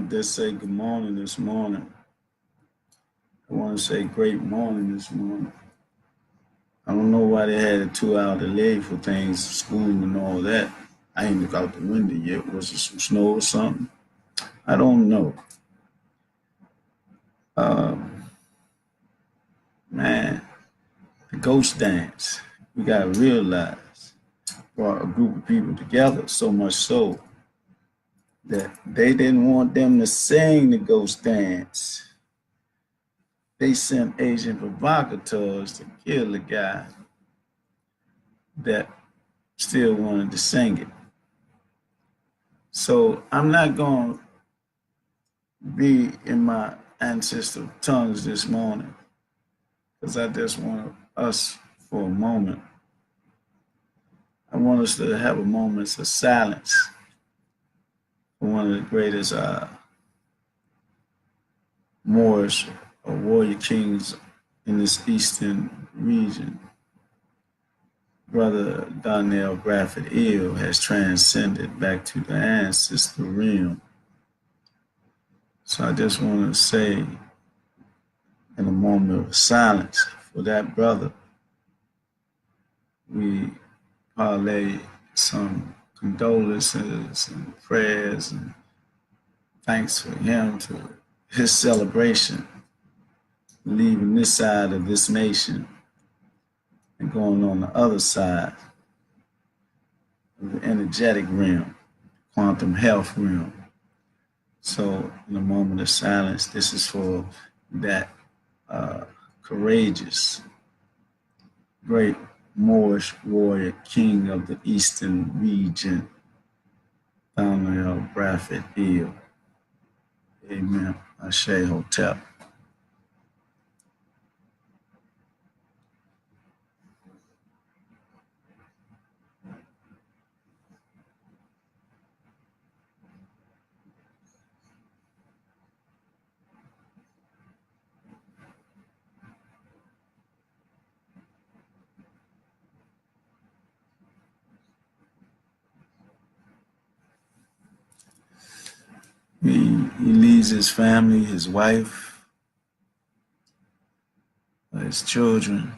just say good morning this morning. I want to say great morning this morning. I don't know why they had a 2 hour delay for things, school and all that. I ain't look out the window yet. Was it some snow or something? I don't know. Man, the ghost dance. We gotta realize brought a group of people together so much so that they didn't want them to sing the ghost dance. They sent Asian provocateurs to kill the guy that still wanted to sing it. So I'm not going to be in my ancestral tongues this morning because I just want us for a moment. I want us to have a moment of silence for one of the greatest Moors or warrior kings in this eastern region. Brother Donnell Bradford Hill has transcended back to the ancestral realm. So I just want to say in a moment of silence for that brother, we parlay some condolences and prayers and thanks for him to his celebration, leaving this side of this nation and going on the other side of the energetic realm, quantum health realm. So in a moment of silence, this is for that courageous, great Moorish warrior king of the eastern region, Donnell Bradford Hill. Amen. Ashe Hotep. He leaves his family, his wife, his children.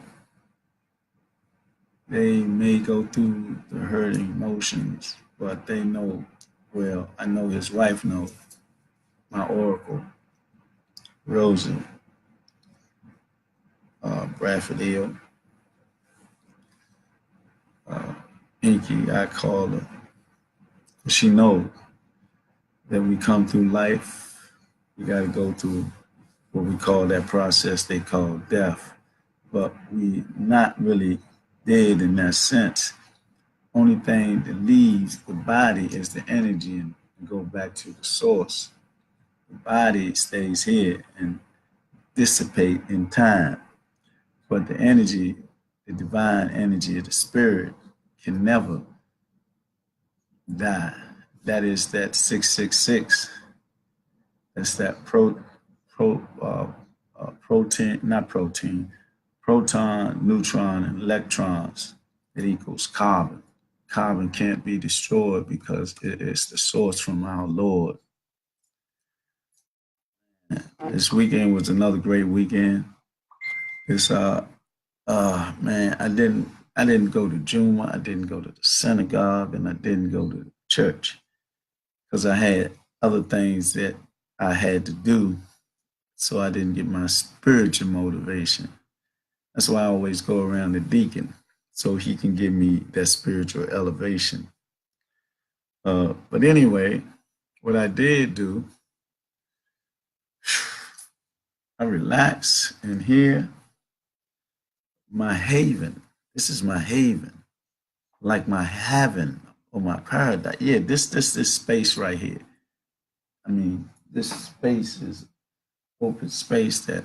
They may go through the hurting emotions, but they know, well, I know his wife knows, my oracle, Rosa Bradford Hill, Inky, I call her. She knows that we come through life, we got to go through what we call that process they call death, but we not really dead in that sense. Only thing that leaves the body is the energy and go back to the source. The body stays here and dissipate in time, but the energy, the divine energy of the spirit can never die. That is that 666. That's that proton, neutron, and electrons. It equals carbon. Carbon can't be destroyed because it is the source from our Lord. This weekend was another great weekend. It's man, I didn't go to Juma, I didn't go to the synagogue, and I didn't go to the church because I had other things that I had to do, so I didn't get my spiritual motivation. That's why I always go around the deacon, so he can give me that spiritual elevation. But anyway, what I did do, I relaxed and here, my haven. This is my haven, like my heaven or my paradise. Yeah, this space right here. I mean, this space is open space that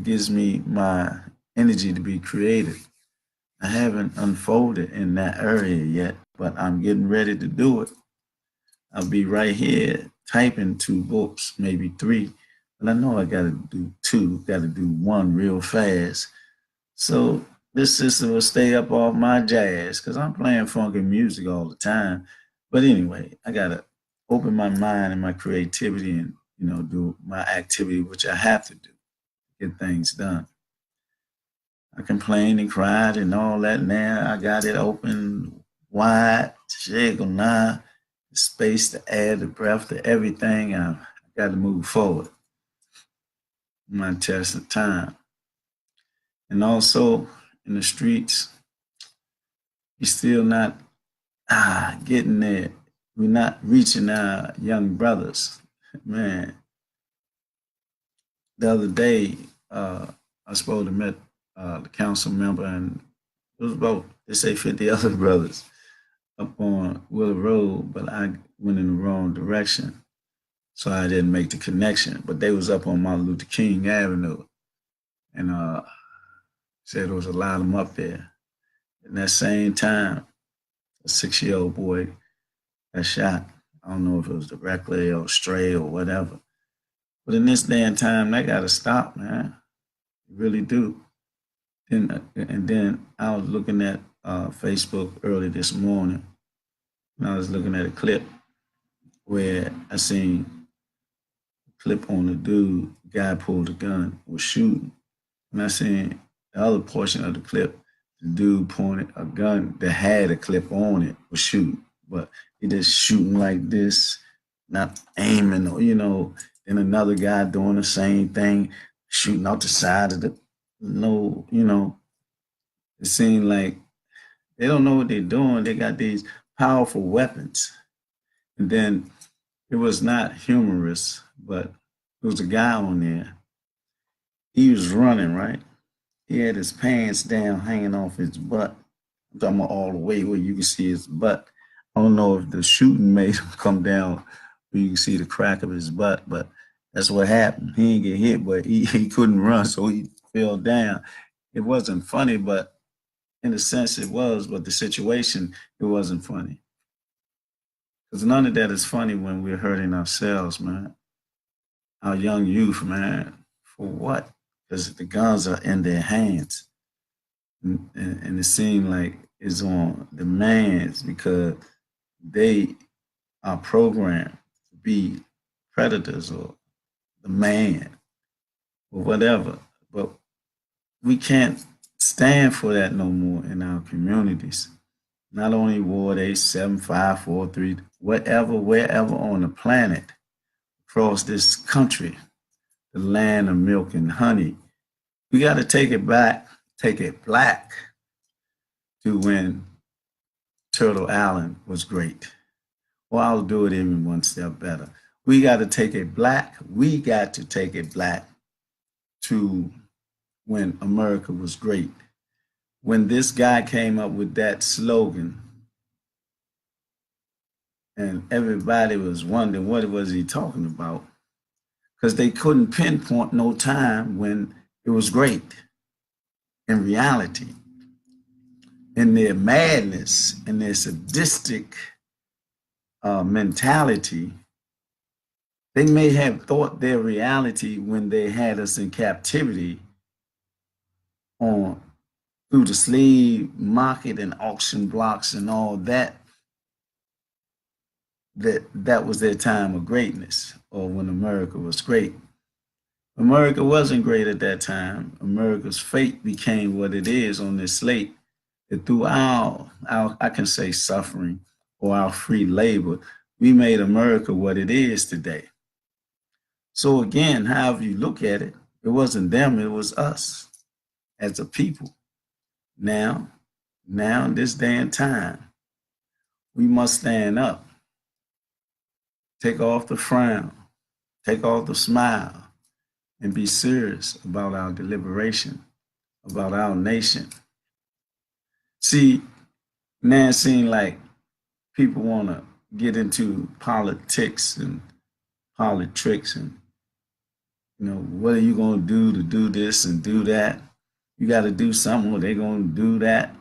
gives me my energy to be creative. I haven't unfolded in that area yet, but I'm getting ready to do it. I'll be right here typing 2 books, maybe 3, but I know I got to do 2, got to do 1 real fast. So this system will stay up off my jazz because I'm playing funky music all the time. But anyway, I got to open my mind and my creativity and, do my activity, which I have to do to get things done. I complained and cried and all that. Now I got it open wide, now, the space, the air, the breath, the everything. I got to move forward. My test of time. And also in the streets, you're still not getting there. We're not reaching our young brothers. Man, the other day, I was supposed to meet the council member, and it was about, they say, 50 other brothers up on Willow Road, but I went in the wrong direction. So I didn't make the connection. But they was up on Martin Luther King Avenue. And said there was a lot of them up there. In that same time, a 6-year-old boy got shot. I don't know if it was directly or stray or whatever. But in this day and time, that got to stop, man. You really do. And then I was looking at Facebook early this morning, and I was looking at a clip where I seen a clip on the dude, the guy pulled a gun, was shooting. And I seen the other portion of the clip, the dude pointed a gun that had a clip on it, was shooting. But he just shooting like this, not aiming, or, then another guy doing the same thing, shooting out the side of the, it seemed like they don't know what they're doing. They got these powerful weapons. And then it was not humorous, but there was a guy on there. He was running, right? He had his pants down, hanging off his butt. I'm talking about all the way where you can see his butt. I don't know if the shooting made him come down where you can see the crack of his butt, but that's what happened. He didn't get hit, but he couldn't run, so he fell down. It wasn't funny, but in a sense it was, but the situation, it wasn't funny. Because none of that is funny when we're hurting ourselves, man. Our young youth, man. For what? Because the guns are in their hands. And it seems like it's on demands because they are programmed to be predators or the man or whatever. But we can't stand for that no more in our communities. Not only Ward 8, 7, 5, 4, 3, whatever, wherever on the planet, across this country, the land of milk and honey. We got to take it back, take it black to when Turtle Island was great. Well, I'll do it even one step better. We got to take it black. We got to take it black to when America was great. When this guy came up with that slogan, and everybody was wondering what was he talking about, because they couldn't pinpoint no time when it was great. In reality, in their madness, in their sadistic mentality, they may have thought their reality when they had us in captivity on through the slave market and auction blocks and all that, that was their time of greatness, or when America was great. America wasn't great at that time. America's fate became what it is on this slate. That through our I can say suffering or our free labor, we made America what it is today. So again, however you look at it, it wasn't them, it was us as a people. Now, in this day and time, we must stand up, take off the frown, take off the smile, and be serious about our deliberation, about our nation. See, now it seems like people want to get into politics and politics and, what are you going to do this and do that? You got to do something, or they're going to do that.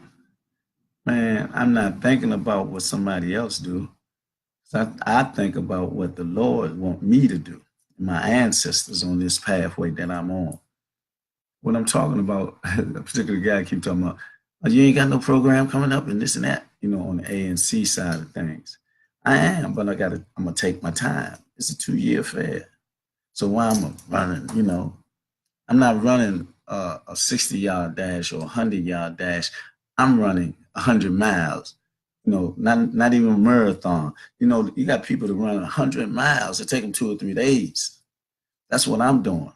Man, I'm not thinking about what somebody else do. I think about what the Lord want me to do, my ancestors on this pathway that I'm on. What I'm talking about, a particular guy keep talking about, oh, you ain't got no program coming up and this and that, on the ANC side of things. I am, but I'm gonna take my time. It's a 2-year affair. So why am I running? I'm not running a 60-yard dash or a 100-yard dash. I'm running 100 miles. Not even a marathon. You got people that run 100 miles. It take them 2 or 3 days. That's what I'm doing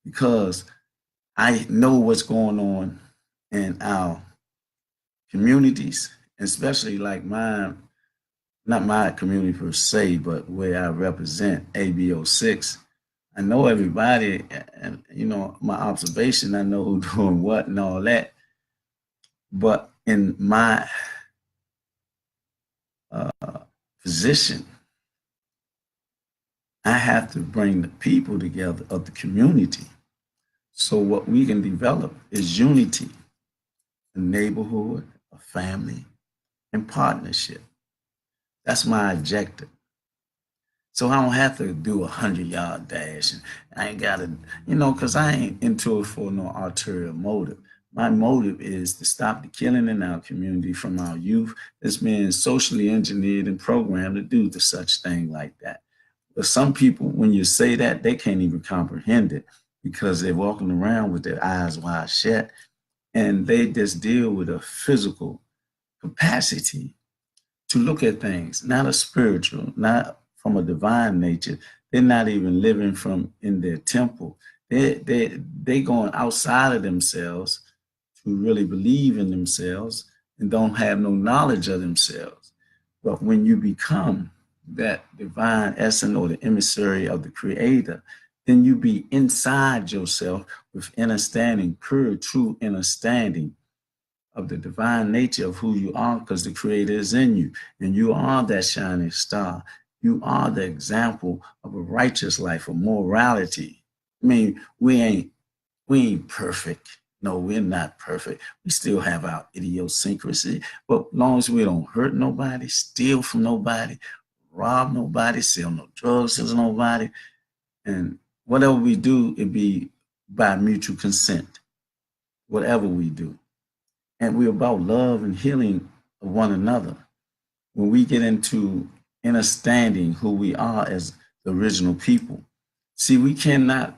because I know what's going on in our communities, especially like mine, not my community per se, but where I represent ABO6. I know everybody, and my observation, I know who's doing what and all that. But in my position, I have to bring the people together of the community. So what we can develop is unity, a neighborhood, a family, and partnership. That's my objective. So I don't have to do 100-yard dash. And I ain't got to, because I ain't into it for no ulterior motive. My motive is to stop the killing in our community from our youth that's being socially engineered and programmed to do the such thing like that. But some people, when you say that, they can't even comprehend it because they're walking around with their eyes wide shut and they just deal with a physical capacity to look at things, not a spiritual, not from a divine nature. They're not even living from in their temple. They going outside of themselves to really believe in themselves and don't have no knowledge of themselves. But when you become that divine essence or the emissary of the creator, then you be inside yourself with understanding, pure, true understanding of the divine nature of who you are, because the creator is in you and you are that shining star. You are the example of a righteous life, of morality. I mean, we ain't perfect. No, we're not perfect. We still have our idiosyncrasy, but as long as we don't hurt nobody, steal from nobody, rob nobody, sell no drugs to nobody, and whatever we do, it be by mutual consent. Whatever we do, and we're about love and healing of one another. When we get into understanding who we are as the original people, see, we cannot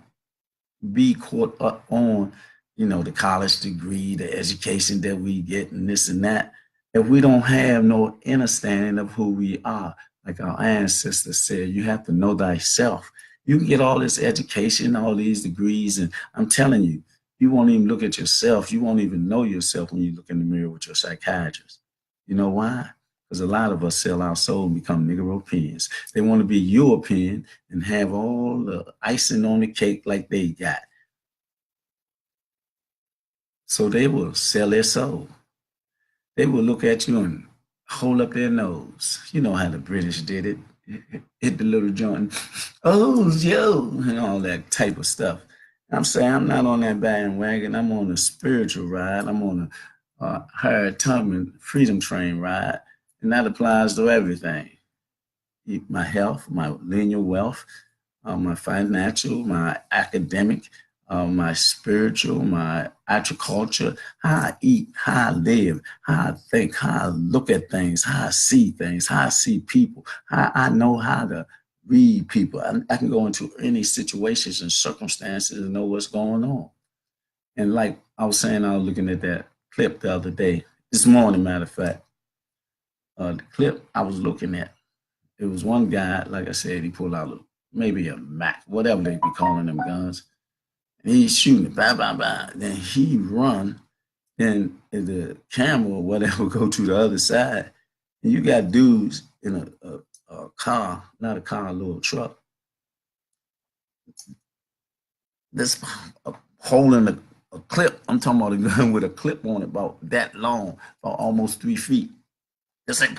be caught up on, the college degree, the education that we get, and this and that, if we don't have no understanding of who we are. Like our ancestors said, you have to know thyself. You can get all this education, all these degrees, and I'm telling you, you won't even look at yourself. You won't even know yourself when you look in the mirror with your psychiatrist. You know why? Because a lot of us sell our soul and become Negropeans. They want to be European and have all the icing on the cake like they got. So they will sell their soul. They will look at you and hold up their nose. You know how the British did it. Hit the little joint. Oh, yo, and all that type of stuff. I'm saying I'm not on that bandwagon. I'm on a spiritual ride. I'm on a Harriet Tubman freedom train ride. And that applies to everything. My health, my lineal wealth, my financial, my academic, my spiritual, my agriculture, how I eat, how I live, how I think, how I look at things, how I see things, how I see people, how I know how to read people. I can go into any situations and circumstances and know what's going on. And like I was saying, I was looking at that clip the other day, this morning, matter of fact. The clip I was looking at, it was one guy, like I said, he pulled out maybe a Mac, whatever they be calling them guns. And he's shooting it, blah, blah, blah. Then he run, then the camera or whatever go to the other side. And you got dudes in a car, not a car, a little truck, that's holding a clip. I'm talking about a gun with a clip on it about that long, about almost 3 feet. Just like,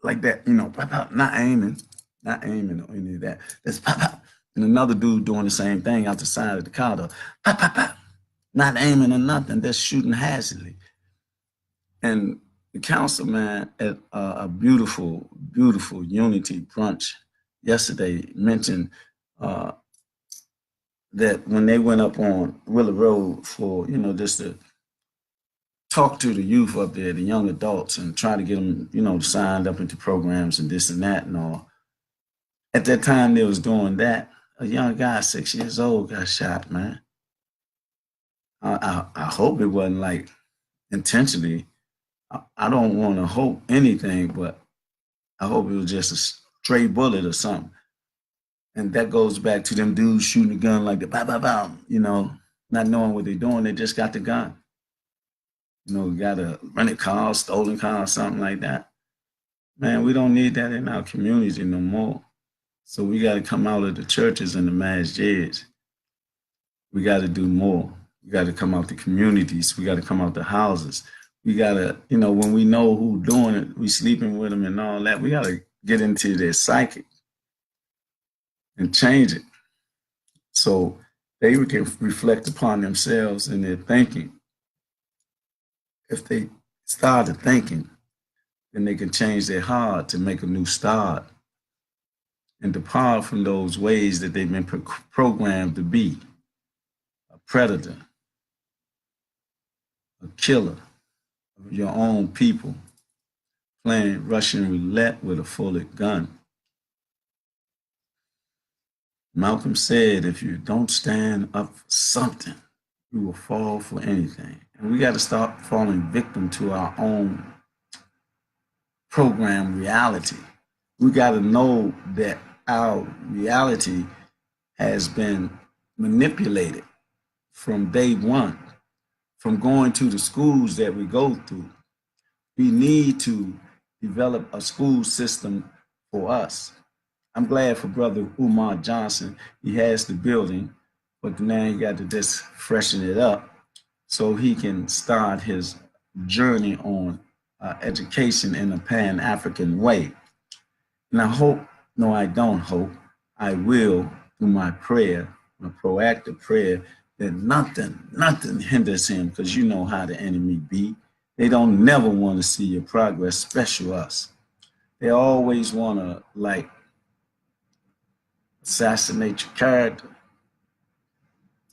like that, not aiming or any of that. That's pop, pop. And another dude doing the same thing out the side of the car, though. Pop, pop, pop. Not aiming or nothing, just shooting hazardly. And the councilman at a beautiful, beautiful unity brunch yesterday mentioned that when they went up on Willow Road for, just to talk to the youth up there, the young adults, and try to get them, signed up into programs and this and that and all. At that time they was doing that, a young guy, 6 years old, got shot, man. I hope it wasn't like intentionally. I don't want to hope anything, but I hope it was just a stray bullet or something. And that goes back to them dudes shooting a gun like the bow, bow, bow, not knowing what they're doing. They just got the gun. Got a rented car, stolen car, something like that. Man, we don't need that in our community no more. So we got to come out of the churches and the masjids. We got to do more. We got to come out the communities. We got to come out the houses. We got to, when we know who doing it, we sleeping with them and all that. We got to get into their psyche and change it so they can reflect upon themselves and their thinking. If they started thinking, then they can change their heart to make a new start and depart from those ways that they've been programmed to be a predator, a killer of your own people, playing Russian roulette with a full gun. Malcolm said, if you don't stand up for something, you will fall for anything. And we got to start falling victim to our own program reality. We got to know that our reality has been manipulated from day one, from going to the schools that we go through. We need to develop a school system for us. I'm glad for Brother Umar Johnson. He has the building, but now he got to just freshen it up so he can start his journey on education in a Pan-African way. And I hope, no, I don't hope, I will, through my prayer, my proactive prayer, that nothing hinders him, because you know how the enemy be. They don't never want to see your progress, especially us. They always want to assassinate your character,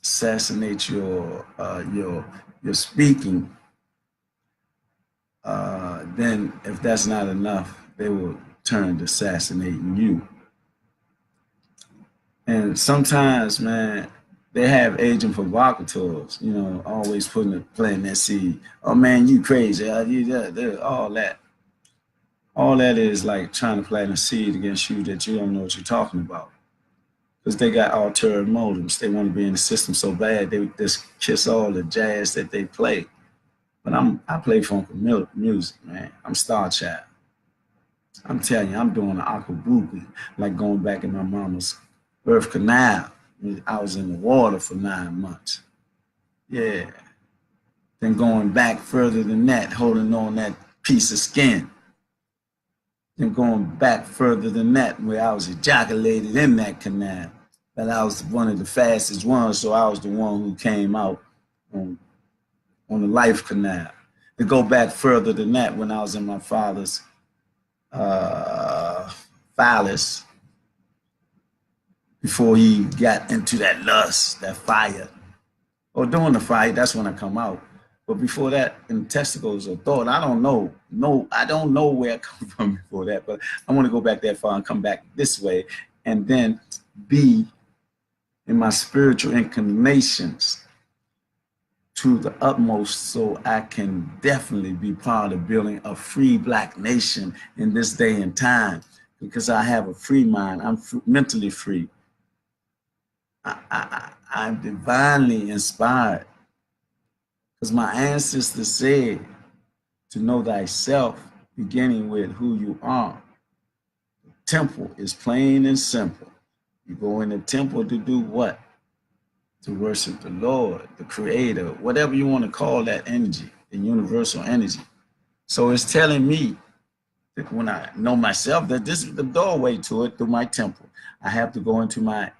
assassinate your speaking. Then, if that's not enough, they will turn to assassinating you. And sometimes, man, they have agent provocateurs, always playing that seed. Oh man, you crazy, all that. All that is like trying to plant a seed against you that you don't know what you're talking about. Because they got ulterior motives. They want to be in the system so bad, they just kiss all the jazz that they play. But I play funky music, man. I'm Star Child. I'm telling you, I'm doing the akabuki, like going back in my mama's birth canal. I was in the water for 9 months. Yeah. Then going back further than that, holding on that piece of skin. Then going back further than that, where I was ejaculated in that canal. But I was one of the fastest ones, so I was the one who came out on the life canal. To go back further than that, when I was in my father's phallus, before he got into that lust, that fire. Or during the fire, that's when I come out. But before that, in the testicles or thought, I don't know. No, I don't know where I come from before that, but I want to go back that far and come back this way and then be in my spiritual inclinations to the utmost, so I can definitely be part of building a free Black nation in this day and time, because I have a free mind. I'm mentally free. I'm divinely inspired, because my ancestors said to know thyself, beginning with who you are. The temple is plain and simple. You go in the temple to do what? To worship the Lord, the Creator, whatever you want to call that energy, the universal energy. So it's telling me that when I know myself, that this is the doorway to it, through my temple. I have to go into my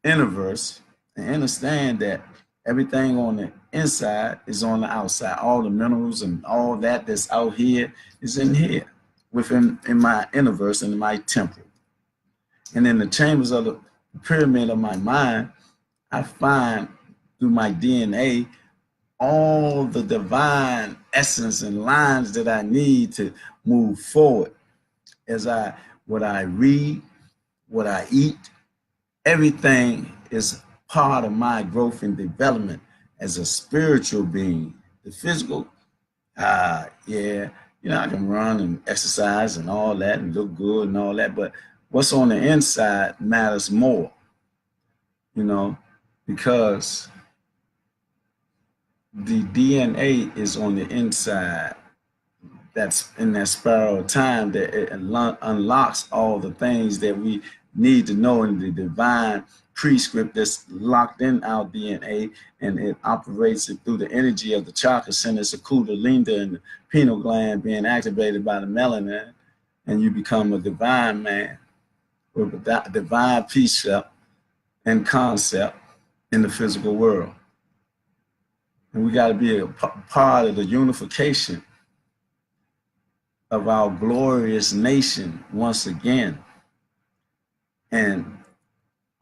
universe and understand that everything on the inside is on the outside. All the minerals and all that that's out here is in here, in my universe and in my temple. And in the chambers of the pyramid of my mind, I find through my DNA all the divine essence and lines that I need to move forward as what I read, what I eat, everything is part of my growth and development as a spiritual being. The physical, yeah, I can run and exercise and all that and look good and all that, but what's on the inside matters more, you know, because the DNA is on the inside. That's in that spiral of time that it unlocks all the things that we need to know in the divine prescript that's locked in our DNA, and it operates it through the energy of the chakra centers, the kundalini and the pineal gland being activated by the melanin, and you become a divine man with a divine precept and concept in the physical world. And we got to be a part of the unification of our glorious nation once again. And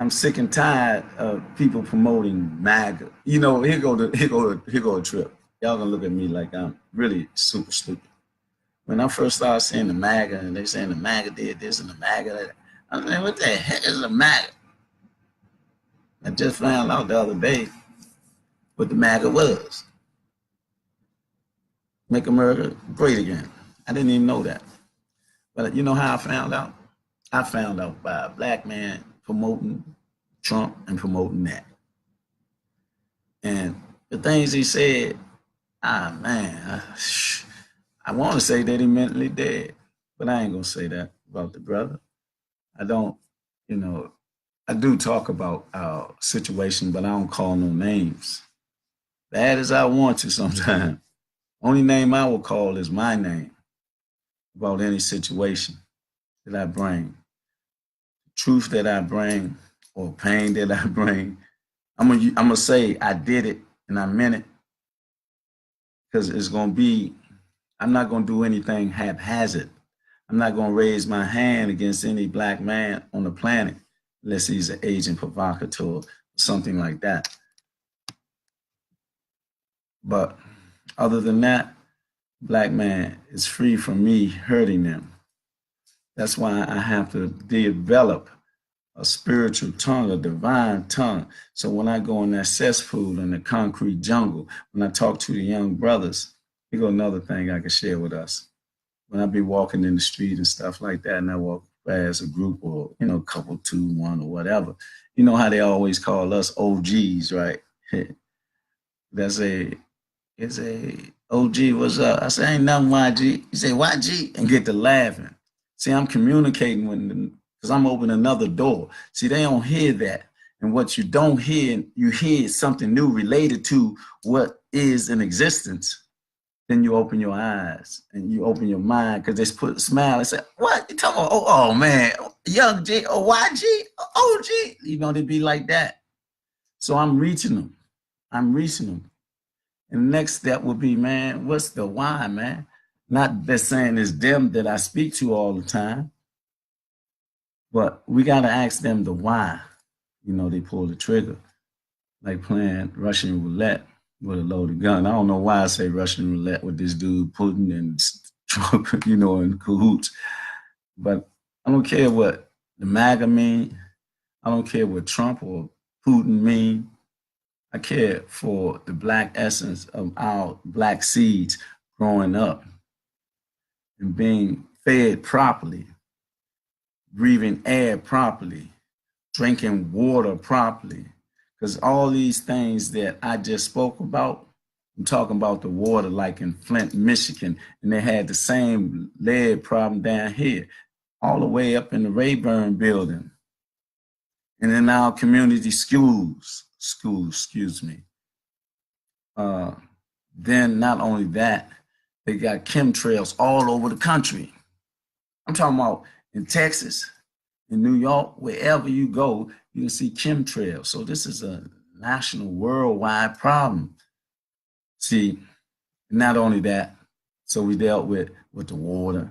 I'm sick and tired of people promoting MAGA. Here go a trip. Y'all gonna look at me like I'm really super stupid. When I first started seeing the MAGA and they saying the MAGA did this and the MAGA that, I'm like, what the heck is a MAGA? I just found out the other day what the MAGA was. Make America great again. I didn't even know that. But you know how I found out? I found out by a black man promoting Trump and promoting that. And the things he said, man, I want to say that he mentally dead, but I ain't going to say that about the brother. I don't, I do talk about our situation, but I don't call no names. Bad as I want to sometimes. Only name I will call is my name about any situation that I bring. Truth that I bring or pain that I bring, I'm gonna say I did it and I meant it, because it's gonna be, I'm not gonna do anything haphazard. I'm not gonna raise my hand against any black man on the planet unless he's an agent provocateur or something like that. But other than that, black man is free from me hurting them. That's why I have to develop a spiritual tongue, a divine tongue. So when I go in that cesspool in the concrete jungle, when I talk to the young brothers, here go another thing I can share with us. When I be walking in the street and stuff like that, and I walk past a group or, couple, two, one, or whatever, you know how they always call us OGs, right? It's a OG, what's up? I say, ain't nothing YG. You say, YG, and get to laughing. See, I'm communicating with them because I'm opening another door. See, they don't hear that. And what you don't hear, you hear something new related to what is in existence. Then you open your eyes and you open your mind, because they put a smile and say, what? You talking about? Oh man, young G, or YG, OG. They be like that. So I'm reaching them. And the next step would be, man, what's the why, man? Not that saying it's them that I speak to all the time, but we got to ask them the why. They pull the trigger, like playing Russian roulette with a loaded gun. I don't know why I say Russian roulette with this dude Putin and Trump, in cahoots. But I don't care what the MAGA mean. I don't care what Trump or Putin mean. I care for the black essence of our black seeds growing up and being fed properly, breathing air properly, drinking water properly. Because all these things that I just spoke about, I'm talking about the water like in Flint, Michigan, and they had the same lead problem down here, all the way up in the Rayburn building. And in our community schools, then not only that, they got chemtrails all over the country. I'm talking about in Texas, in New York, wherever you go, you can see chemtrails. So this is a national, worldwide problem. See, not only that, so we dealt with the water,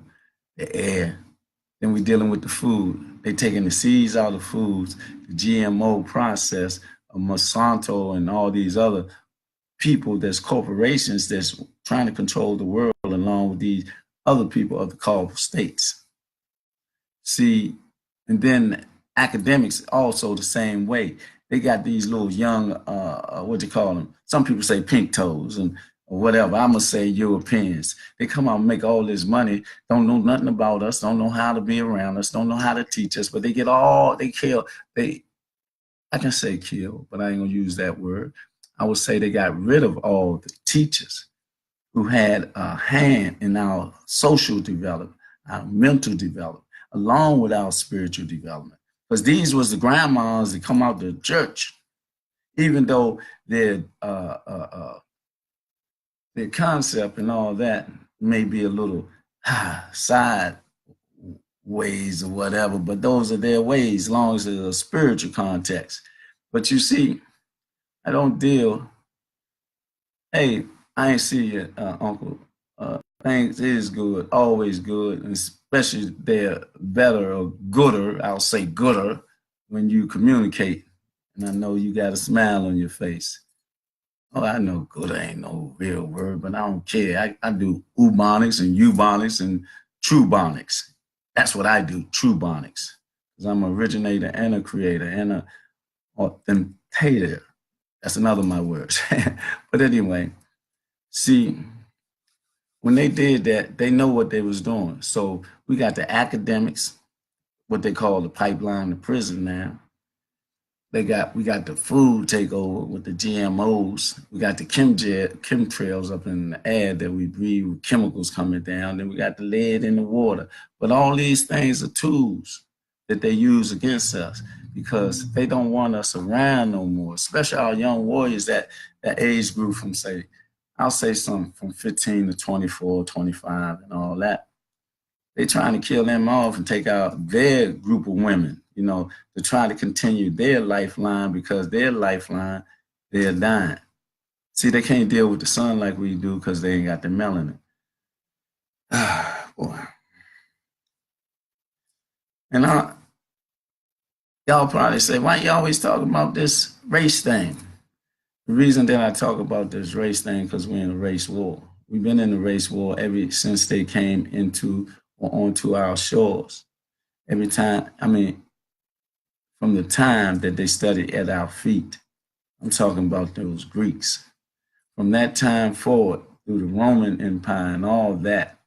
the air, then we're dealing with the food. They taking the seeds out of foods, the GMO process of Monsanto and all these other people, there's corporations that's trying to control the world along with these other people of the called states. See, and then academics also the same way. They got these little young, what do you call them? Some people say pink toes and or whatever. I'm gonna say Europeans. They come out and make all this money, don't know nothing about us, don't know how to be around us, don't know how to teach us, but they get all, they kill, they, I can say kill, but I ain't gonna use that word. I would say they got rid of all the teachers who had a hand in our social development, our mental development, along with our spiritual development. Because these was the grandmas that come out to church, even though their concept and all that may be a little side ways or whatever, but those are their ways, as long as there's a spiritual context. But you see, I don't deal. Hey, I ain't see you, Uncle. Things is good, always good, and especially they're better or gooder. I'll say gooder when you communicate. And I know you got a smile on your face. Oh, I know gooder ain't no real word, but I don't care. I do Ubonics and Ubonics and Trubonics. That's what I do, Trubonics. Because I'm an originator and a creator and an authenticator. That's another of my words. But anyway, see, when they did that, they know what they was doing. So we got the academics, what they call the pipeline to prison now. We got the food takeover with the GMOs. We got the chemtrails up in the air that we breathe with chemicals coming down. Then we got the lead in the water. But all these things are tools that they use against us because they don't want us around no more, especially our young warriors that age group from, say, I'll say something from 15 to 24, 25 and all that. They trying to kill them off and take out their group of women, to try to continue their lifeline because their lifeline, they're dying. See, they can't deal with the sun like we do because they ain't got the melanin. Boy. And y'all probably say, why you always talking about this race thing? The reason that I talk about this race thing because we're in a race war. We've been in a race war ever since they came into or onto our shores. Every time, from the time that they studied at our feet. I'm talking about those Greeks. From that time forward, through the Roman Empire and all that,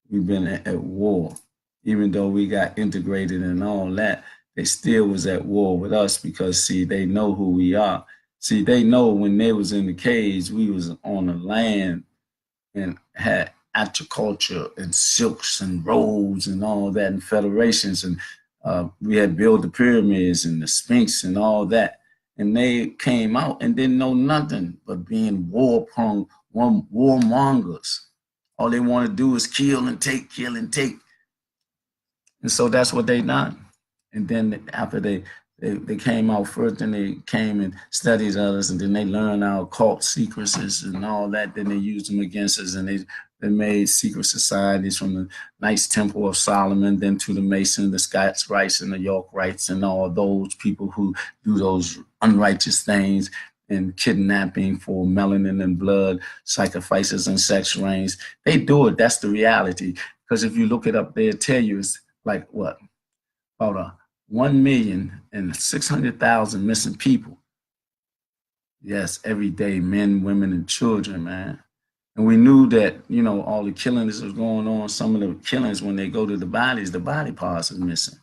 we've been at war. Even though we got integrated and all that, they still was at war with us because, see, they know who we are. See, they know when they was in the caves, we was on the land and had agriculture and silks and robes and all that and federations. And we had built the pyramids and the Sphinx and all that. And they came out and didn't know nothing but being war-prone, warmongers. All they want to do is kill and take, kill and take. And so that's what they done. And then after they came out first and they came and studied us and then they learned our occult secrets and all that. Then they used them against us and they made secret societies from the Knights Temple of Solomon, then to the Mason, the Scots Rites and the York Rites and all those people who do those unrighteous things and kidnapping for melanin and blood, sacrifices and sex rings. They do it. That's the reality. Because if you look it up, they'll tell you it's like what? About 1,600,000 missing people. Yes, every day, men, women, and children, man. And we knew that, all the killings that was going on, some of the killings, when they go to the bodies, the body parts are missing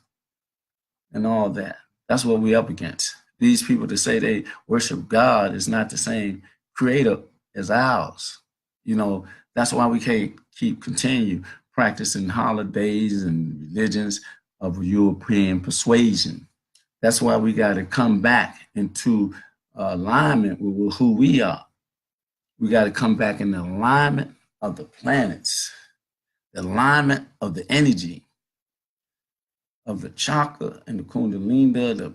and all that. That's what we're up against. These people that say they worship God is not the same creator as ours. That's why we can't continue practicing holidays and religions of European persuasion. That's why we got to come back into alignment with who we are. We got to come back in the alignment of the planets, the alignment of the energy of the chakra and the kundalini, the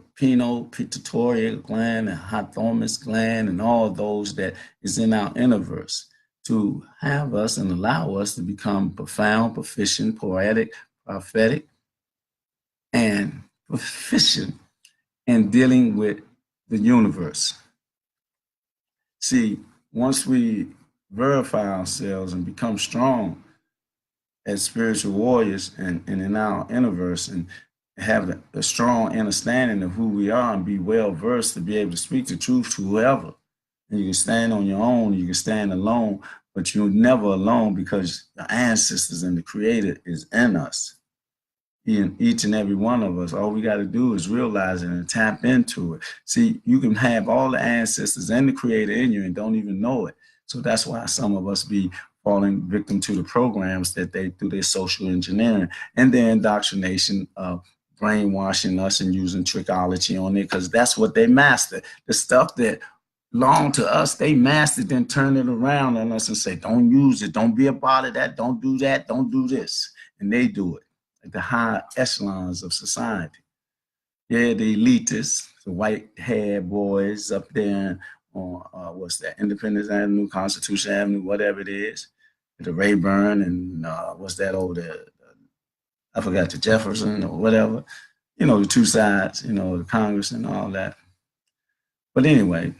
pituitary gland, the hypothalamus gland, and all those that is in our universe to have us and allow us to become profound, proficient, poetic, prophetic, and proficient in dealing with the universe. See, once we verify ourselves and become strong as spiritual warriors and in our universe and have a strong understanding of who we are and be well versed to be able to speak the truth to whoever. And you can stand on your own, you can stand alone, but you're never alone because the ancestors and the creator is in us, in each and every one of us. All we got to do is realize it and tap into it. See, you can have all the ancestors and the creator in you and don't even know it. So that's why some of us be falling victim to the programs that they through their social engineering and their indoctrination of brainwashing us and using trickology on it, because that's what they master. The stuff that belong to us, they mastered and turn it around on us and say, don't use it, don't be a part of that, don't do that, don't do this. And they do it at the high echelons of society. Yeah, the elitists, the white haired boys up there on what's that, Independence Avenue, Constitution Avenue, whatever it is, the Rayburn and what's that over there? I forgot, the Jefferson or whatever. You know, the two sides, you know, the Congress and all that. But anyway,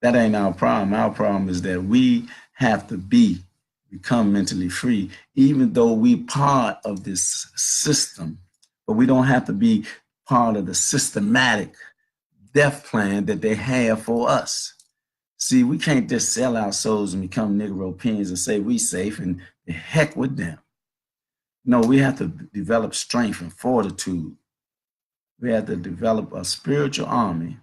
that ain't our problem. Our problem is that we have to become mentally free, even though we part of this system, but we don't have to be part of the systematic death plan that they have for us. See, we can't just sell our souls and become Negro pins and say we safe and the heck with them. No, we have to develop strength and fortitude. We have to develop a spiritual army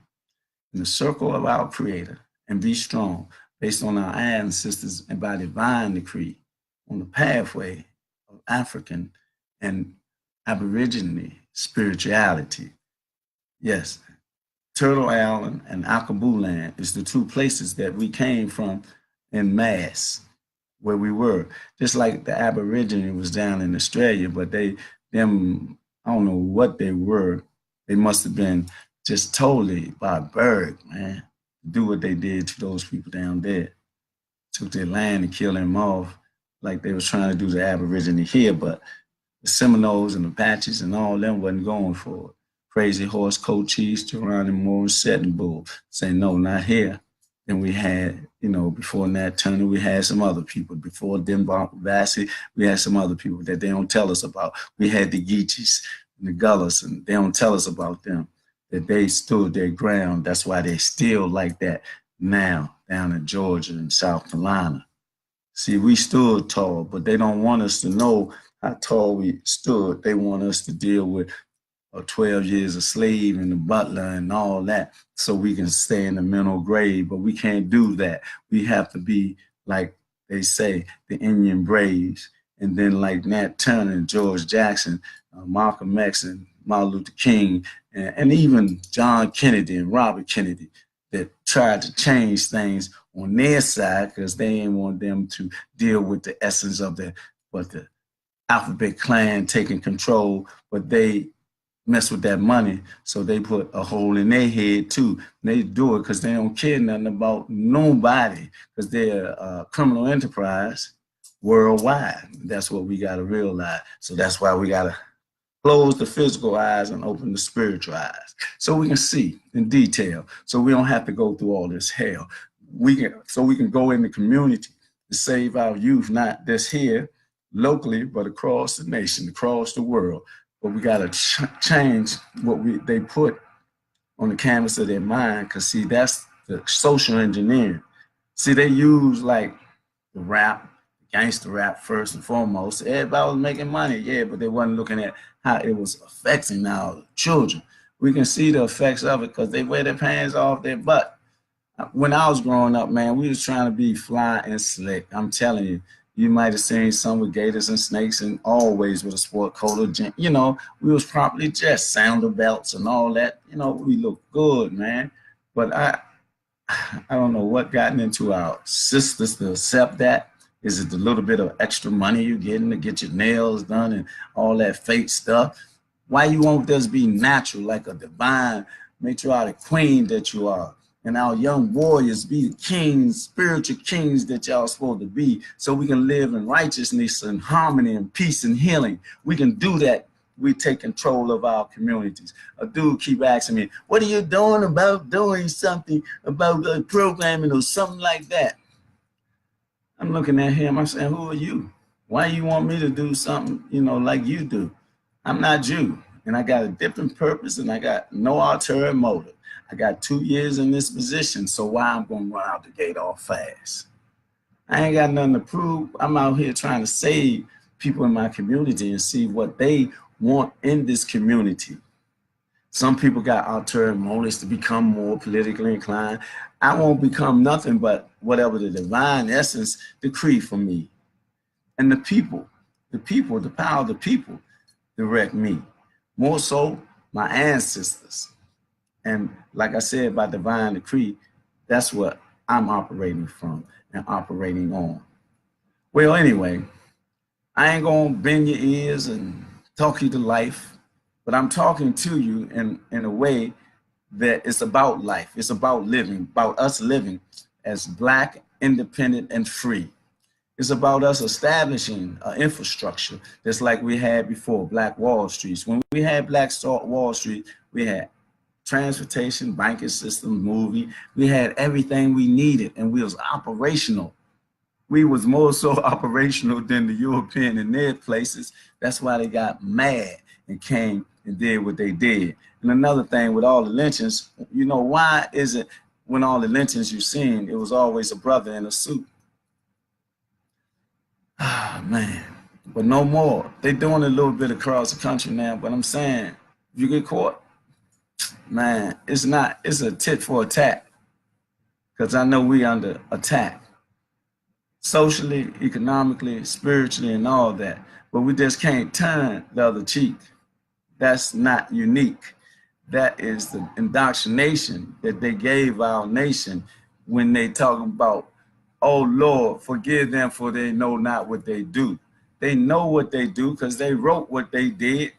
in the circle of our creator and be strong based on our ancestors and by divine decree on the pathway of African and Aboriginal spirituality. Yes, Turtle Island and Akabu Land is the two places that we came from in mass, where we were. Just like the Aborigine was down in Australia, but I don't know what they were. They must have been just totally barbaric, man, do what they did to those people down there. Took their land and killed them off like they was trying to do the Aborigine here, but the Seminoles and Apaches and all them wasn't going for it. Crazy Horse, Cochise, Geronimo, and Sitting Bull say, no, not here. Then we had, you know, before Nat Turner, we had some other people. Before Denver Vassie, we had some other people that they don't tell us about. We had the Geechees and the Gullers, and they don't tell us about them, that they stood their ground. That's why they still like that now down in Georgia and South Carolina. See, we stood tall, but they don't want us to know how tall we stood. They want us to deal with 12 years a slave and the butler and all that so we can stay in the mental grave, but we can't do that. We have to be, like they say, the Indian Braves, and then like Nat Turner and George Jackson, Malcolm X and Martin Luther King, and even John Kennedy and Robert Kennedy, that tried to change things on their side because they didn't want them to deal with the essence of the alphabet clan taking control, but they mess with that money, so they put a hole in their head too. They do it because they don't care nothing about nobody, because they're a criminal enterprise worldwide. That's what we got to realize. So that's why we got to close the physical eyes and open the spiritual eyes, so we can see in detail. So we don't have to go through all this hell. We can go in the community to save our youth, not just here locally, but across the nation, across the world. But we got to change what they put on the canvas of their mind, because see, that's the social engineering. See, they use like the rap, gangster rap first and foremost. Everybody was making money, yeah, but they wasn't looking at how it was affecting our children. We can see the effects of it because they wear their pants off their butt. When I was growing up, man, we was trying to be fly and slick. I'm telling you, you might have seen some with gators and snakes and always with a sport coat or, you know, we was properly dressed, sounder belts and all that. You know, we look good, man. But I don't know what gotten into our sisters to accept that. Is it the little bit of extra money you're getting to get your nails done and all that fake stuff? Why you won't just be natural like a divine matriarch queen that you are? And our young warriors be the kings, spiritual kings that y'all supposed to be, so we can live in righteousness and harmony and peace and healing. We can do that. We take control of our communities. A dude keep asking me, what are you doing about doing something about programming or something like that? I'm looking at him. I'm saying, who are you? Why you want me to do something, like you do? I'm not you. And I got a different purpose and I got no ulterior motive. I got 2 years in this position. So why I'm going to run out the gate all fast? I ain't got nothing to prove. I'm out here trying to save people in my community and see what they want in this community. Some people got ulterior motives to become more politically inclined. I won't become nothing but whatever the divine essence decree for me. And the power of the people direct me. More so, my ancestors. And like I said, by divine decree, that's what I'm operating from and operating on. Well, anyway, I ain't gonna bend your ears and talk you to life, but I'm talking to you in a way that it's about life. It's about living, about us living as Black, independent, and free. It's about us establishing an infrastructure that's like we had before, Black Wall Streets. When we had Black Wall Street, we had transportation, banking system, movie. We had everything we needed, and we was operational. We was more so operational than the European in their places. That's why they got mad and came and did what they did. And another thing with all the lynchings, why is it when all the lynchings you've seen, it was always a brother in a suit? Ah, man. But no more. They doing a little bit across the country now, but I'm saying, if you get caught, man, it's a tit for a tat. Because I know we under attack. Socially, economically, spiritually, and all that. But we just can't turn the other cheek. That's not unique. That is the indoctrination that they gave our nation when they talk about, oh Lord, forgive them for they know not what they do. They know what they do because they wrote what they did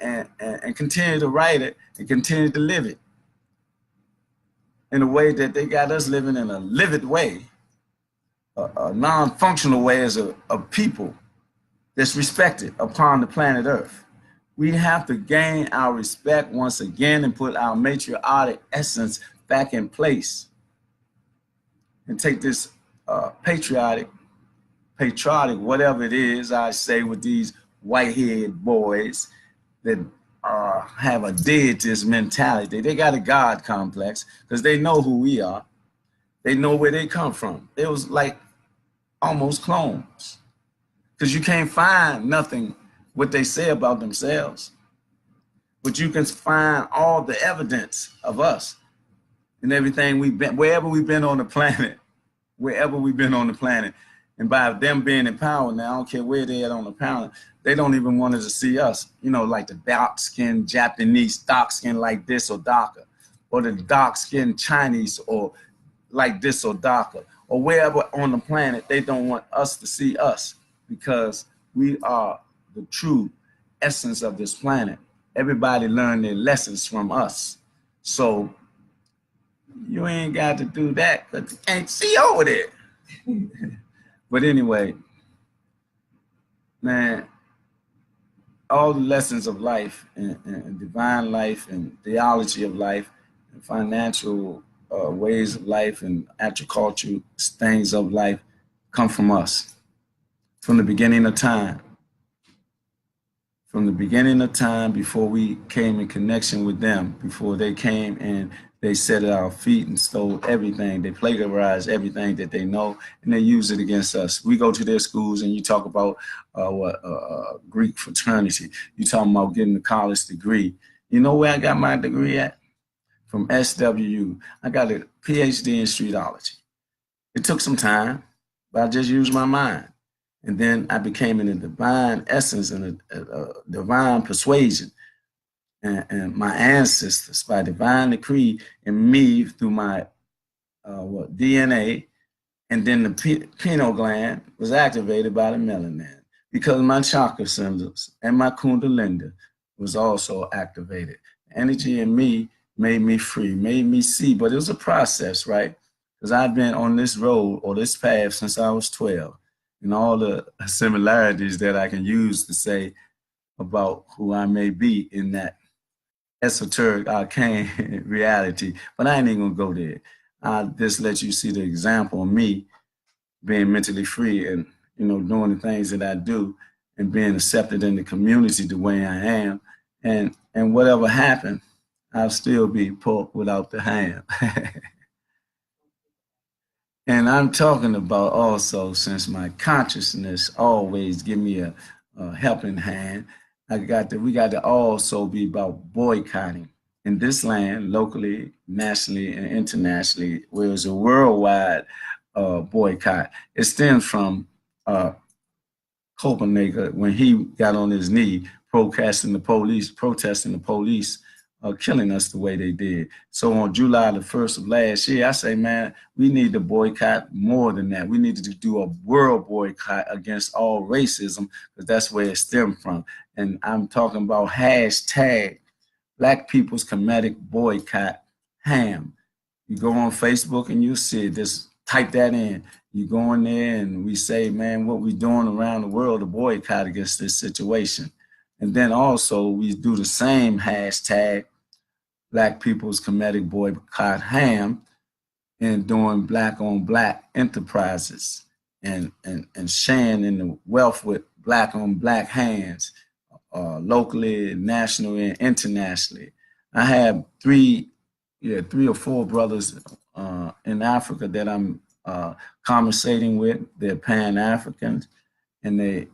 and continue to write it and continue to live it in a way that they got us living in a livid way, a non-functional way as a people that's respected upon the planet Earth. We have to gain our respect once again and put our matriarchic essence back in place and take this patriotic, whatever it is, I say, with these white-haired boys that have a deitist mentality. They got a God complex because they know who we are. They know where they come from. It was like almost clones because you can't find nothing what they say about themselves, but you can find all the evidence of us and everything we've been, wherever we've been on the planet, And by them being in power now, I don't care where they are on the planet, they don't even want us to see us, like the dark skinned Japanese, dark skin like this or darker, or the dark skinned Chinese or like this or darker, or wherever on the planet, they don't want us to see us because we are the true essence of this planet. Everybody learned their lessons from us. So you ain't got to do that because you can't see over there. But anyway, man, all the lessons of life and divine life and theology of life and financial ways of life and agricultural things of life come from us from the beginning of time. From the beginning of time, before we came in connection with them, before they came and they sat at our feet and stole everything, they plagiarized everything that they know, and they use it against us. We go to their schools and you talk about Greek fraternity. You talking about getting a college degree. You know where I got my degree at? From SWU. I got a PhD in streetology. It took some time, but I just used my mind. And then I became in a divine essence and a divine persuasion. And my ancestors, by divine decree, and me through my DNA, and then the pineal gland was activated by the melanin because my chakra centers and my kundalini was also activated. Energy in me made me free, made me see, but it was a process, right? Because I've been on this road or this path since I was 12. And all the similarities that I can use to say about who I may be in that esoteric arcane reality. But I ain't even gonna go there. I'll just let you see the example of me being mentally free and, doing the things that I do and being accepted in the community the way I am. And whatever happened, I'll still be pork without the ham. And I'm talking about also, since my consciousness always give me a helping hand, we got to also be about boycotting in this land, locally, nationally, and internationally, where it's a worldwide boycott. It stems from Copenhagen when he got on his knee protesting the police killing us the way they did. So on July the 1st of last year, I say, man, we need to boycott more than that. We need to do a world boycott against all racism, because that's where it stemmed from. And I'm talking about hashtag Black People's Comedic Boycott Ham. You go on Facebook and you'll see it. Just type that in. You go in there and we say, man, what we doing around the world to boycott against this situation. And then also we do the same hashtag, Black People's Comedic Boycott Ham, and doing Black on Black enterprises and sharing in the wealth with Black on Black hands, locally, nationally, and internationally. I have three or four brothers in Africa that I'm conversating with. They're Pan-Africans, and they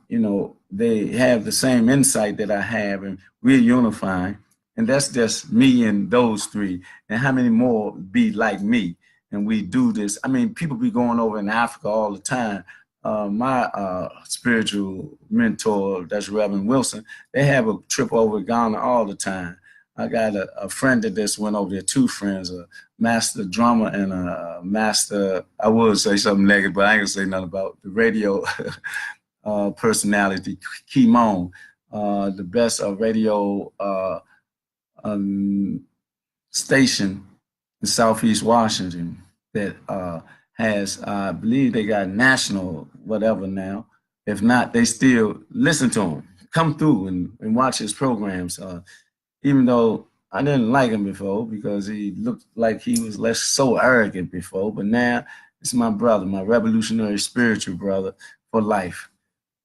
have the same insight that I have, and we're unifying. And that's just me and those three. And how many more be like me? And we do this. I mean, people be going over in Africa all the time. My spiritual mentor, that's Reverend Wilson, they have a trip over Ghana all the time. I got a friend that just went over there, two friends, a master drummer and a master, I would say something negative, but I ain't gonna say nothing about the radio personality, Kimon, the best radio station in Southeast Washington that has, I believe they got national whatever now. If not, they still listen to him, come through and watch his programs. Even though I didn't like him before because he looked like he was so arrogant before, but now it's my brother, my revolutionary spiritual brother for life.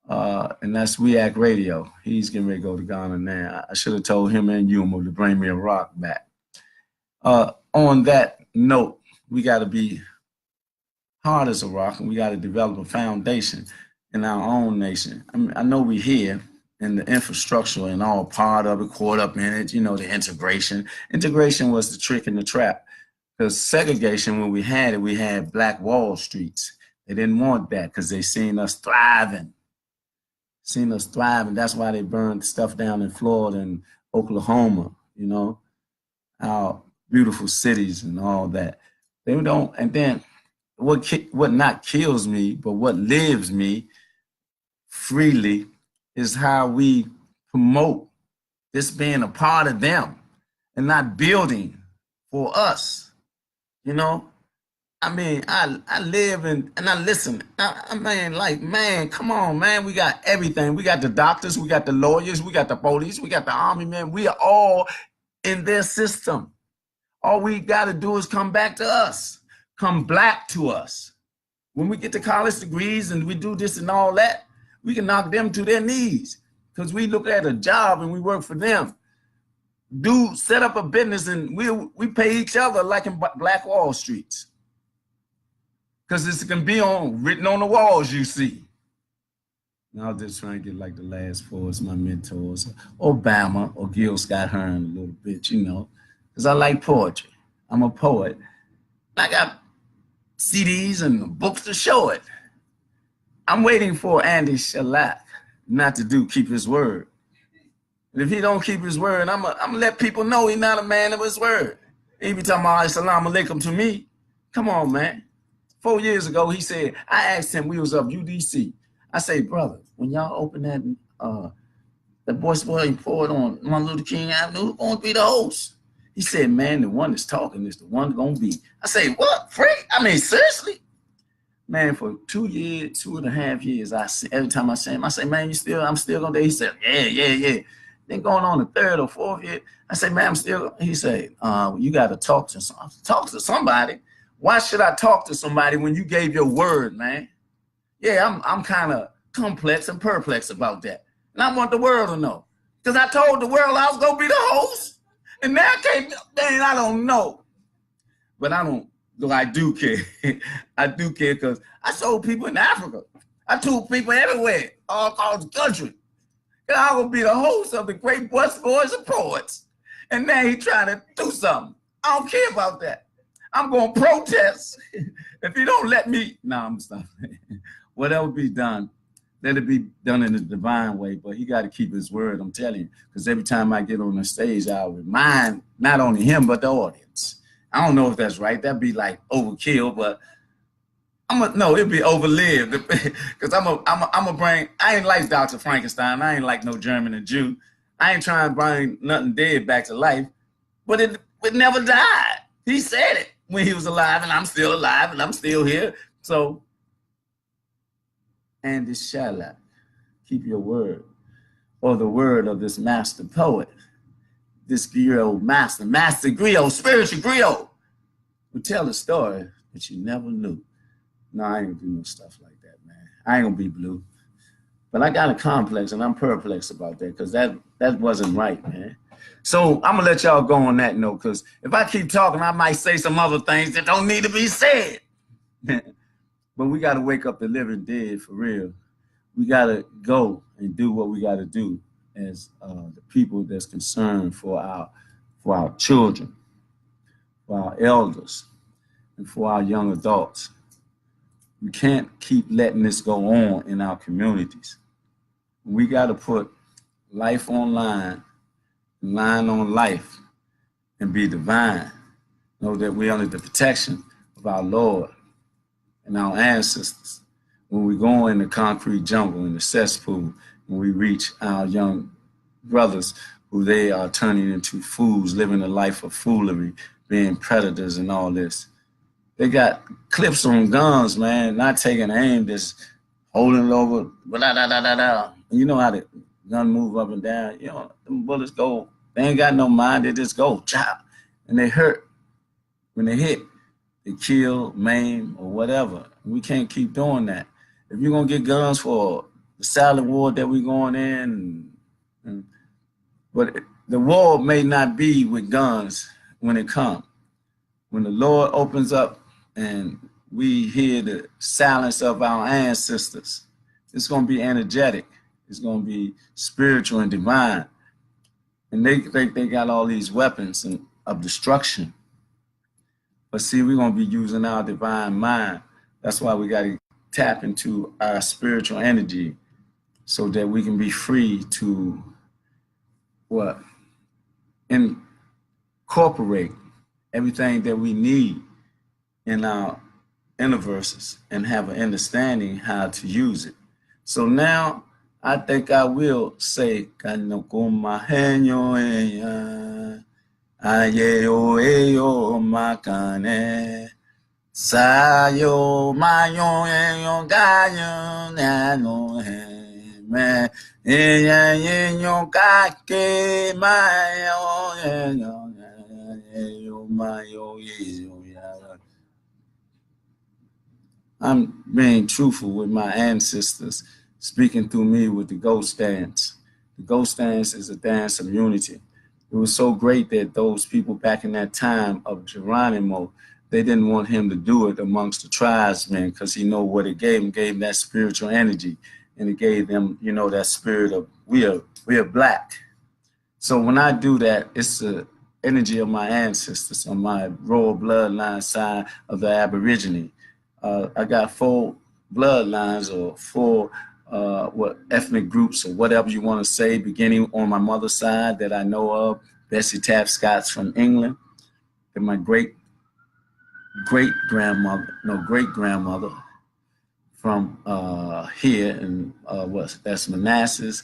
And that's We Act Radio. He's getting ready to go to Ghana now. I should have told him and Humam to bring me a rock back. On that note, we got to be hard as a rock, and we got to develop a foundation in our own nation. I know we're here in the infrastructure and all part of it, caught up in it, the integration. Integration was the trick and the trap. Because segregation, when we had Black Wall Streets. They didn't want that because they seen us thriving. That's why they burned stuff down in Florida and Oklahoma, our beautiful cities and all that. They don't, and then what not kills me, but what lives me freely is how we promote this being a part of them and not building for us. I mean, I live and I listen. I mean, man, come on, man. We got everything. We got the doctors, we got the lawyers, we got the police, we got the army, man. We are all in their system. All we got to do is come back to us, come black to us. When we get the college degrees and we do this and all that, we can knock them to their knees because we look at a job and we work for them. Set up a business and we pay each other like in Black Wall Streets. Because it's going to be written on the walls, you see. And I'll just try and get like the last four as my mentors, Obama or Gil Scott Hearn a little bit, because I like poetry. I'm a poet. I got CDs and books to show it. I'm waiting for Andy Shellac not to keep his word. And if he don't keep his word, I'm gonna let people know he's not a man of his word. He be talking about Assalamu alaikum to me. Come on, man. 4 years ago, he said, I asked him, we was up UDC. I say, brother, when y'all open that Boys Report on Martin Luther King Avenue, who's going to be the host? He said, man, the one that's talking is the one going to be. I say, what, Frank? I mean, seriously? Man, for 2.5 years, every time I say him, I say, man, I'm still going to do. He said, yeah. Then going on the third or fourth year, I say, man, he said, you got to talk to somebody. Why should I talk to somebody when you gave your word, man? Yeah, I'm kind of complex and perplexed about that. And I want the world to know. Because I told the world I was going to be the host. And now I can't, dang, I don't know. But I don't, though I do care. I do care because I told people in Africa. I told people everywhere, all across the country, that I will be the host of the Great Bus Boys and Poets. And now he's trying to do something. I don't care about that. I'm going to protest if he don't let me. No, I'm stopping. Whatever be done, let it be done in a divine way. But he got to keep his word, I'm telling you. Because every time I get on the stage, I'll remind not only him, but the audience. I don't know if that's right. That'd be like overkill, but no, it'd be overlived. Because I'm a bring, I ain't like Dr. Frankenstein. I ain't like no German and Jew. I ain't trying to bring nothing dead back to life, but it never died. He said it when he was alive, and I'm still alive, and I'm still here. So, and this shall I keep your word, or the word of this master poet, this griot master griot, spiritual griot, who tell a story that you never knew. No, I ain't gonna do no stuff like that, man. I ain't gonna be blue. But I got a complex, and I'm perplexed about that because that wasn't right, man. So I'm gonna let y'all go on that note, because if I keep talking, I might say some other things that don't need to be said. But we gotta wake up the living dead for real. We gotta go and do what we gotta do as the people that's concerned for our children, for our elders, and for our young adults. We can't keep letting this go on in our communities. We got to put life on line on life, and be divine. Know that we're under the protection of our Lord and our ancestors. When we go in the concrete jungle, in the cesspool, when we reach our young brothers who they are turning into fools, living a life of foolery, being predators and all this. They got clips on guns, man, not taking aim, just holding it over, blah, blah, blah, blah, blah. You know how the gun move up and down. You know, them bullets go, they ain't got no mind, they just go, chop, and they hurt. When they hit, they kill, maim, or whatever. We can't keep doing that. If you're going to get guns for the silent war that we're going in, but the war may not be with guns when it comes. When the Lord opens up and we hear the silence of our ancestors, it's going to be energetic. It's going to be spiritual and divine. And they got all these weapons of destruction. But see, we're going to be using our divine mind. That's why we got to tap into our spiritual energy so that we can be free to incorporate everything that we need in our universes and have an understanding how to use it. So now I think I will say ayeyo eyo makane sayo mayo eyo gayo nano me eyo kake mayo eyo mayo eyo. I'm being truthful with my ancestors, speaking through me with the ghost dance. The ghost dance is a dance of unity. It was so great that those people back in that time of Geronimo, they didn't want him to do it amongst the tribesmen because he know what it gave him that spiritual energy. And it gave them, that spirit of we are black. So when I do that, it's the energy of my ancestors on my royal bloodline side of the Aborigine. I got 4 bloodlines or 4 ethnic groups or whatever you want to say, beginning on my mother's side that I know of, Bessie Taft Scott's from England, and my great grandmother from here in that's Manassas,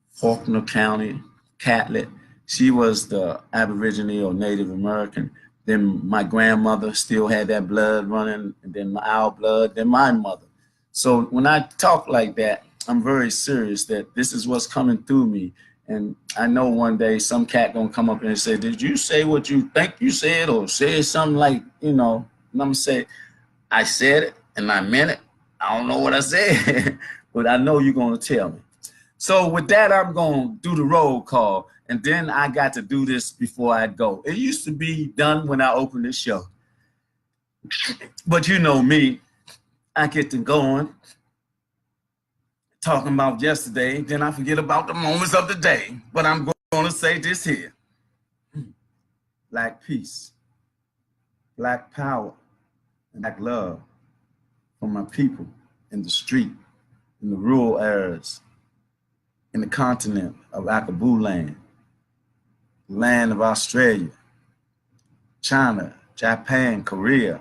Faulkner County, Catlett. She was the Aborigine or Native American. Then my grandmother still had that blood running, and then our blood, then my mother. So when I talk like that, I'm very serious that this is what's coming through me. And I know one day some cat gonna come up and say, did you say what you think you said, or say something like, and I'm gonna say, I said it and I meant it. I don't know what I said, but I know you're going to tell me. So with that, I'm going to do the roll call, and then I got to do this before I go. It used to be done when I opened the show. But you know me, I get to going, talking about yesterday, then I forget about the moments of the day. But I'm going to say this here. Black peace, black power, and black love for my people in the street, in the rural areas, in the continent of Akabu land, the land of Australia, China, Japan, Korea,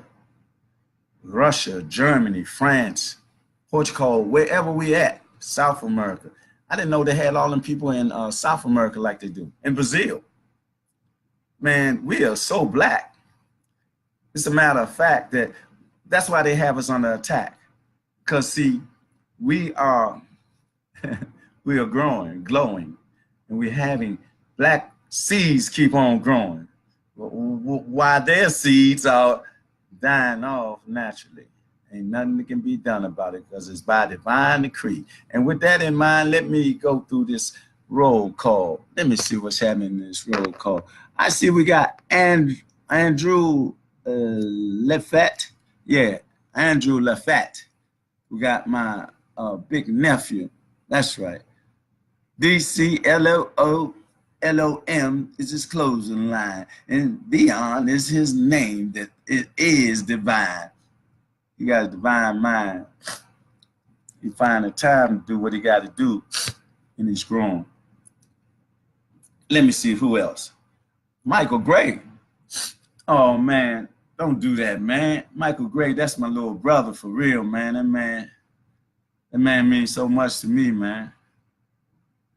Russia, Germany, France, Portugal, wherever we at, South America. I didn't know they had all them people in South America like they do. In Brazil. Man, we are so black. It's a matter of fact that that's why they have us under attack. Because, see, we are we are growing, glowing, and we're having black seeds keep on growing. While their seeds are dying off naturally. Ain't nothing that can be done about it because it's by divine decree. And with that in mind, let me go through this roll call. Let me see what's happening in this roll call. I see we got Andrew Lafette. Yeah, Andrew Lafette. We got my big nephew. That's right. DCLOM is his closing line. And Dion is his name, that it is divine. He got a divine mind. He find the time to do what he got to do, and he's growing. Let me see who else. Michael Gray. Oh, man, don't do that, man. Michael Gray, that's my little brother for real, man. That man means so much to me, man.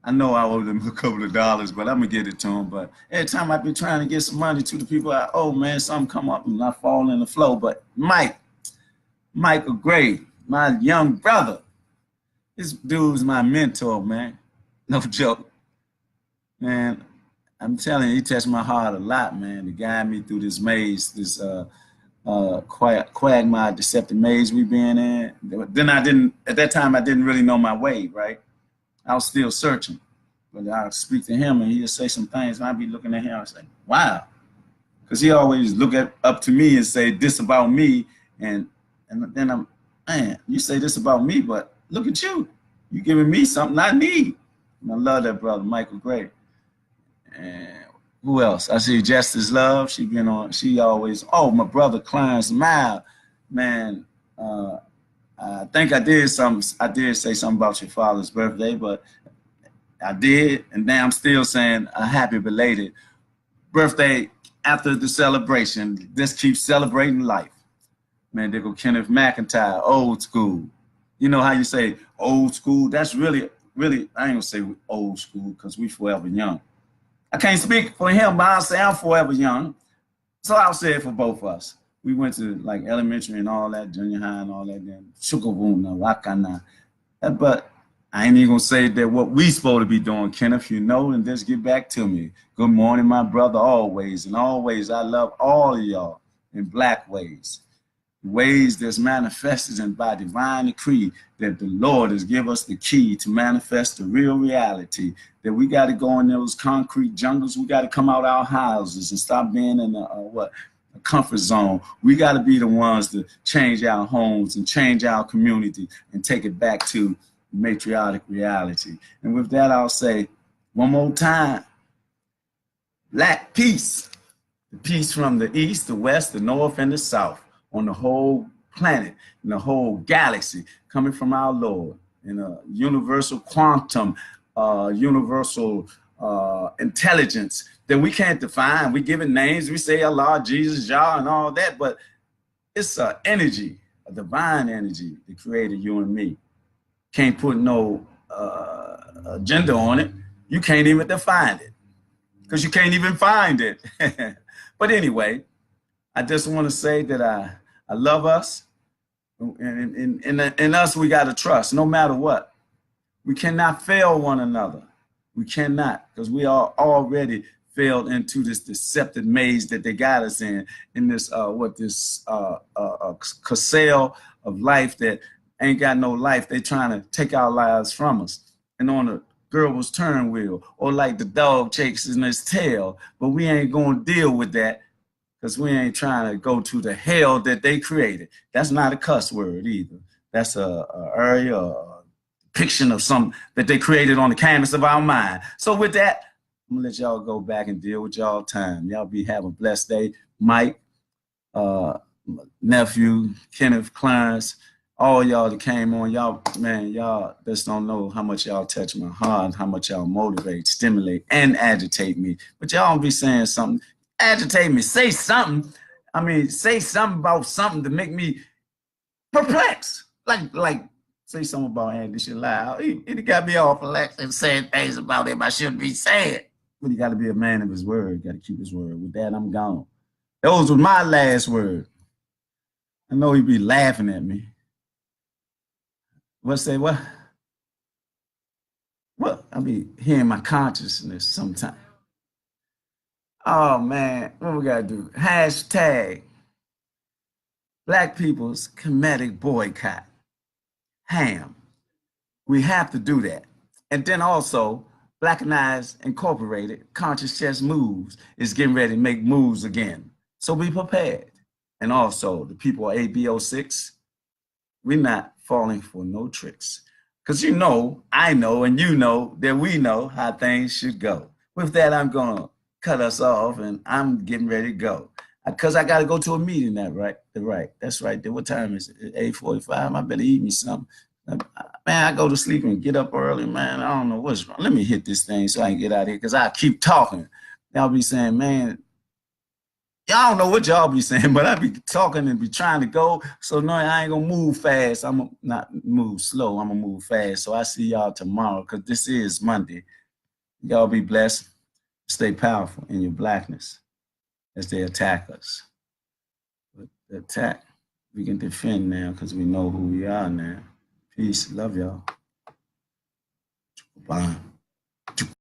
I know I owe them a couple of dollars, but I'm going to get it to him. But every time I be trying to get some money to the people I owe, man, something come up and I fall in the flow. But Michael Gray, my young brother, this dude's my mentor, man. No joke. Man, I'm telling you, he touched my heart a lot, man, to guide me through this maze, this quagmire, deceptive maze we been in. Then at that time, I didn't really know my way, right? I was still searching. But I'll speak to him and he'll say some things, and I'll be looking at him and say, wow. Because he always look up to me and say this about me, and then I'm, man, you say this about me, but look at you. You giving me something I need. And I love that brother, Michael Gray. And who else? I see Justice Love. She always, my brother Clarence Mile. Man, I think I did say something about your father's birthday, but I did, and now I'm still saying a happy belated birthday after the celebration. Just keep celebrating life. Man, there go Kenneth McIntyre, old school. You know how you say old school? That's really, I ain't gonna say old school because we forever young. I can't speak for him, but I'll say I'm forever young. So I'll say it for both of us. We went to like elementary and all that, junior high and all that, then Shukabuna, Wakana. But I ain't even gonna say that what we supposed to be doing, Kenneth, you know, and just get back to me. Good morning, my brother, always. And always, I love all of y'all in black ways. Ways that's manifested and by divine decree that the Lord has given us the key to manifest the real reality, that we got to go in those concrete jungles. We got to come out our houses and stop being in a comfort zone. We got to be the ones to change our homes and change our community and take it back to matriarchic reality. And with that, I'll say one more time, black peace, the peace from the east, the west, the north, and the south, on the whole planet, in the whole galaxy, coming from our Lord in a universal quantum, universal intelligence that we can't define. We give it names. We say Allah, Jesus, Jah, and all that, but it's an energy, a divine energy that created you and me. Can't put no agenda on it. You can't even define it because you can't even find it. But anyway, I just want to say that I love us. And in us, we got to trust no matter what. We cannot fail one another. We cannot, because we are already failed into this deceptive maze that they got us in this castle of life that ain't got no life. They trying to take our lives from us. And on a girl's turn wheel, or like the dog chasing his tail. But we ain't going to deal with that because we ain't trying to go to the hell that they created. That's not a cuss word either. That's a area, a depiction of something that they created on the canvas of our mind. So with that, I'm gonna let y'all go back and deal with y'all time. Y'all be having a blessed day. Mike, nephew, Kenneth, Clarence, all y'all that came on, y'all, man, y'all just don't know how much y'all touch my heart, how much y'all motivate, stimulate, and agitate me. But y'all don't be saying something, agitate me, say something. I mean, say something about something to make me perplexed. Like say something about Andy, this shit loud. He got me all perplexed and saying things about him I shouldn't be saying. But he got to be a man of his word, got to keep his word. With that, I'm gone. Those were my last words. I know he'd be laughing at me. What say what? What? I be hearing my consciousness sometimes. Oh man, what we gotta do? Hashtag Black People's Comedic Boycott. Ham. We have to do that. And then also, Blackanized Incorporated, Conscious Chess Moves, is getting ready to make moves again. So be prepared. And also, the people at ABO6, we're not falling for no tricks. Because you know, I know, and you know that we know how things should go. With that, I'm going to cut us off, and I'm getting ready to go. Because I got to go to a meeting, that's right. What time is it? 8:45? I better eat me something. Man, I go to sleep and get up early, man. I don't know what's wrong. Let me hit this thing so I can get out of here because I keep talking. Y'all be saying, man, y'all don't know what y'all be saying, but I be talking and be trying to go. So no, I ain't gonna move fast. I'm gonna not move slow. I'm gonna move fast. So I see y'all tomorrow because this is Monday. Y'all be blessed. Stay powerful in your blackness as they attack us. But the attack, we can defend now because we know who we are now. Peace. Love y'all. Bye.